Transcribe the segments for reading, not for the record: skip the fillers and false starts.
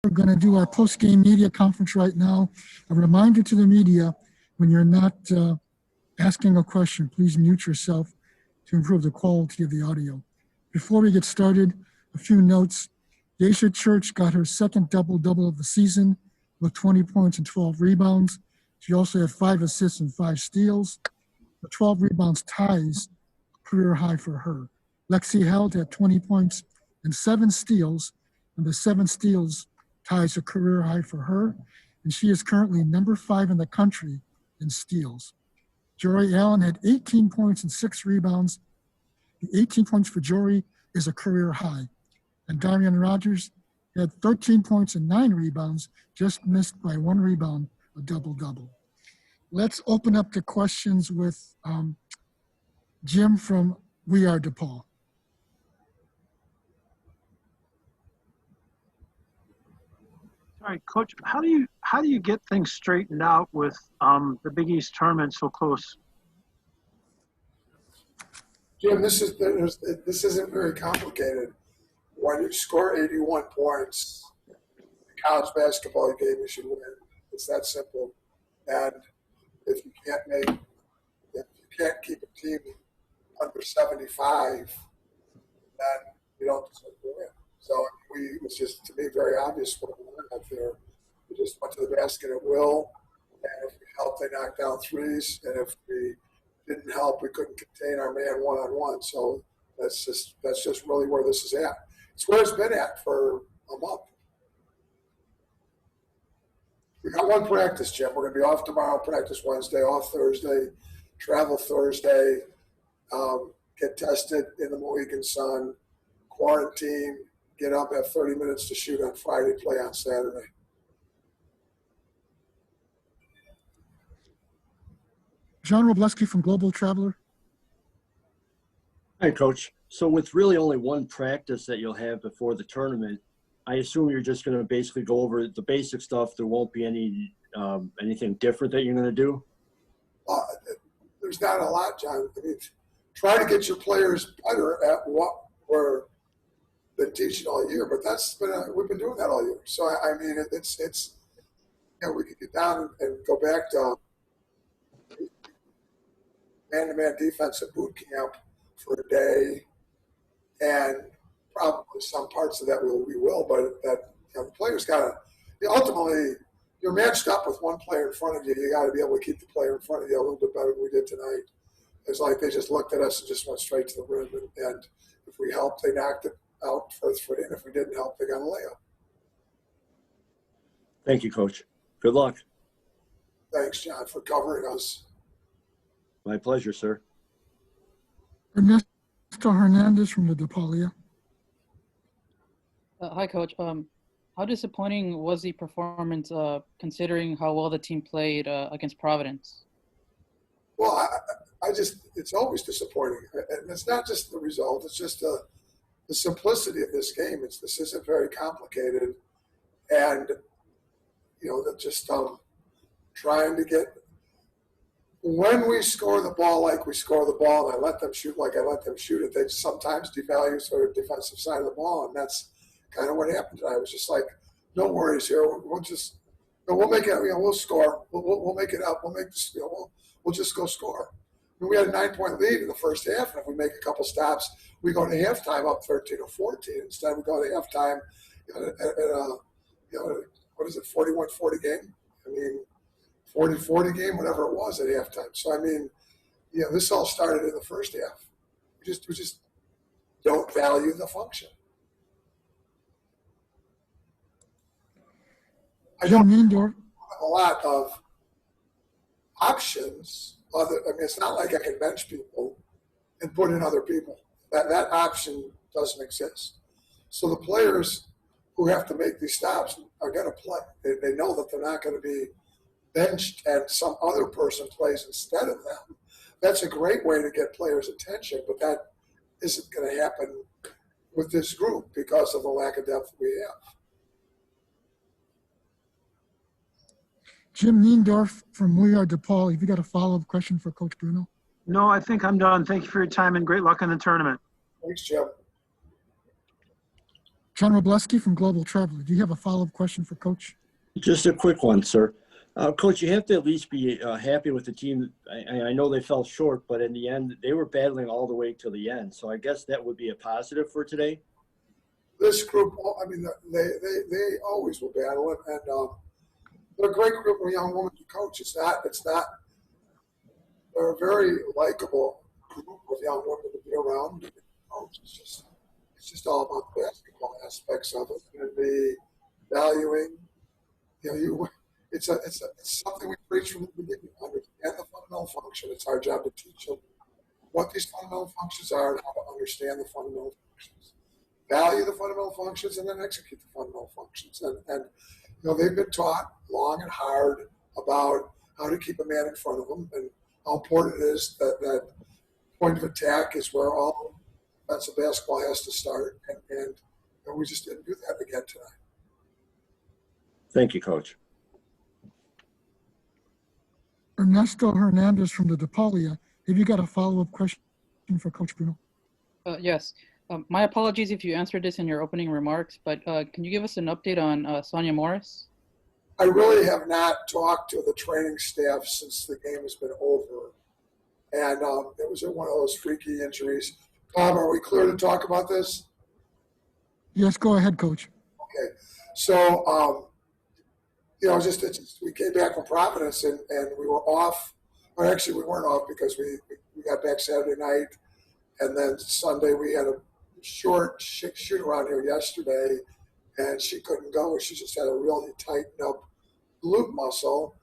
We're going to do our post-game media conference right now. A reminder to the media, when you're not asking a question, please mute yourself to improve the quality of the audio. Before we get started, a few notes. Daisha Church got her second double-double of the season with 20 points and 12 rebounds. She also had 5 assists and 5 steals. The 12 rebounds ties a career high for her. Lexi Held had 20 points and 7 steals, and the 7 steals ties a career high for her, and she is currently number 5 in the country in steals. Jory Allen had 18 points and 6 rebounds. The 18 points for Jory is a career high. And Darian Rogers had 13 points and 9 rebounds, just missed by 1 rebound, a double-double. Let's open up the questions with Jim from We Are DePaul. All right, Coach, how do you get things straightened out with the Big East tournament so close? Jim, this isn't very complicated. When you score 81 points, in a college basketball game, you should win. It's that simple. And if you can't keep a team under 75, then you don't deserve to win. So it was just, to me, very obvious what we learned out there. We just went to the basket at will, and if we helped, they knocked down threes, and if we didn't help, we couldn't contain our man one-on-one. So that's just really where this is at. It's where it's been at for a month. We got one practice, Jim. We're going to be off tomorrow, practice Wednesday, off Thursday, travel Thursday, get tested in the Mohegan Sun, quarantine, get up, have 30 minutes to shoot on Friday, play on Saturday. John Robleski from Global Traveler. Hi, Coach. So with really only one practice that you'll have before the tournament, I assume you're just going to basically go over the basic stuff. There won't be any anything different that you're going to do? There's not a lot, John. I mean, try to get your players better at what we're been teaching all year, but we've been doing that all year. So I mean, it's we could get down and go back to man-to-man defense at boot camp for a day, and probably some parts of that we will, but that the players got to ultimately. You're matched up with one player in front of you. You got to be able to keep the player in front of you a little bit better than we did tonight. It's like they just looked at us and just went straight to the rim. And if we helped, they knocked it out first foot in. If we didn't help, they got a layup. Thank you, Coach. Good luck. Thanks, John, for covering us. My pleasure, sir. Ernesto Hernandez from the DePaul. Hi, Coach. How disappointing was the performance considering how well the team played against Providence? Well, it's always disappointing. And it's not just the result. It's just the simplicity of this game. This isn't very complicated. And, that just trying to get – when we score the ball like we score the ball and I let them shoot like I let them shoot it, they sometimes devalue sort of defensive side of the ball, and that's – kind of what happened tonight. I was just like, no worries here. We'll make it. We'll score. We'll make it up. We'll make this. We'll just go score. I mean, we had a 9-point lead in the first half, and if we make a couple stops, we go to halftime up 13 or 14. Instead, we go to halftime what is it, 41-40 game? I mean, 40-40 game, whatever it was at halftime. So I mean, this all started in the first half. We just don't value the function. I don't have a lot of options. It's not like I can bench people and put in other people. That option doesn't exist. So the players who have to make these stops are going to play. They know that they're not going to be benched and some other person plays instead of them. That's a great way to get players' attention, but that isn't going to happen with this group because of the lack of depth we have. Jim Niendorf from We Are DePaul. Have you got a follow-up question for Coach Bruno? No, I think I'm done. Thank you for your time and great luck in the tournament. Thanks, Jim. John Robleski from Global Traveler. Do you have a follow-up question for Coach? Just a quick one, sir. Coach, you have to at least be happy with the team. I know they fell short, but in the end, they were battling all the way to the end. So I guess that would be a positive for today. This group, I mean, they always will battle it, and they're a great group of young women to coach. They're a very likable group of young women to be around. It's just all about the basketball aspects of it and the valuing. It's something we preach from the beginning. Understand the fundamental function. It's our job to teach them what these fundamental functions are and how to understand the fundamental functions. Value the fundamental functions and then execute the fundamental functions. And they've been taught long and hard about how to keep a man in front of them and how important it is that point of attack is where all offensive basketball has to start. And we just didn't do that again tonight. Thank you, Coach. Ernesto Hernandez from the DePaul. Have you got a follow-up question for Coach Bruno? Yes. My apologies if you answered this in your opening remarks, but can you give us an update on Sonia Morris? I really have not talked to the training staff since the game has been over. And it was one of those freaky injuries. Tom, are we clear to talk about this? Yes, go ahead, Coach. Okay. So, we came back from Providence and we were off. Or actually, we weren't off because we got back Saturday night. And then Sunday, we had a short shoot around here yesterday, and she couldn't go. She just had a really tightened up glute muscle,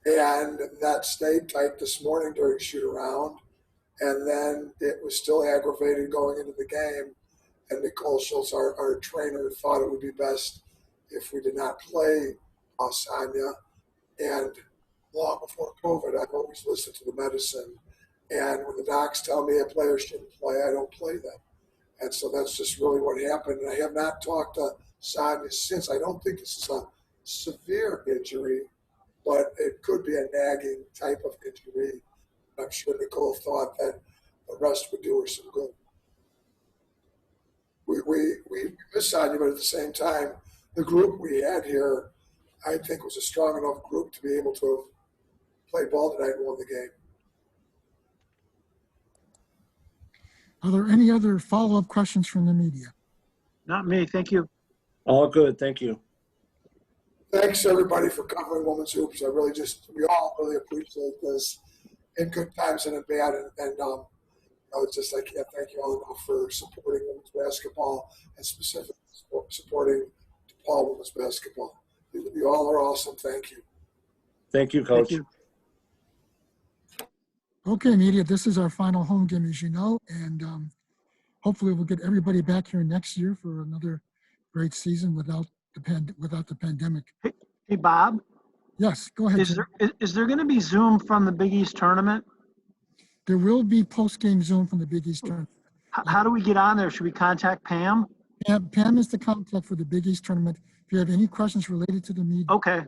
and that stayed tight this morning during shoot around. And then it was still aggravated going into the game. And Nicole Schultz, our trainer, thought it would be best if we did not play Sonia. And long before COVID, I've always listened to the medicine. And when the docs tell me a player shouldn't play, I don't play them. And so that's just really what happened. And I have not talked to Sonia since. I don't think this is a severe injury, but it could be a nagging type of injury. I'm sure Nicole thought that the rest would do her some good. We miss Sonia, but at the same time, the group we had here, I think, was a strong enough group to be able to have played ball tonight and won the game. Are there any other follow-up questions from the media? Not me. Thank you. All good. Thank you. Thanks, everybody, for covering women's hoops. We all really appreciate this in good times and in bad. And I can't thank you all enough for supporting women's basketball and specifically supporting DePaul women's basketball. You all are awesome. Thank you. Thank you, Coach. Thank you. Okay, media, this is our final home game, as you know, and hopefully we'll get everybody back here next year for another great season without the pandemic. Hey, Bob. Yes, go ahead. Is there going to be Zoom from the Big East tournament? There will be post-game Zoom from the Big East tournament. How do we get on there? Should we contact Pam? Pam is the contact for the Big East tournament. If you have any questions related to the media, Okay.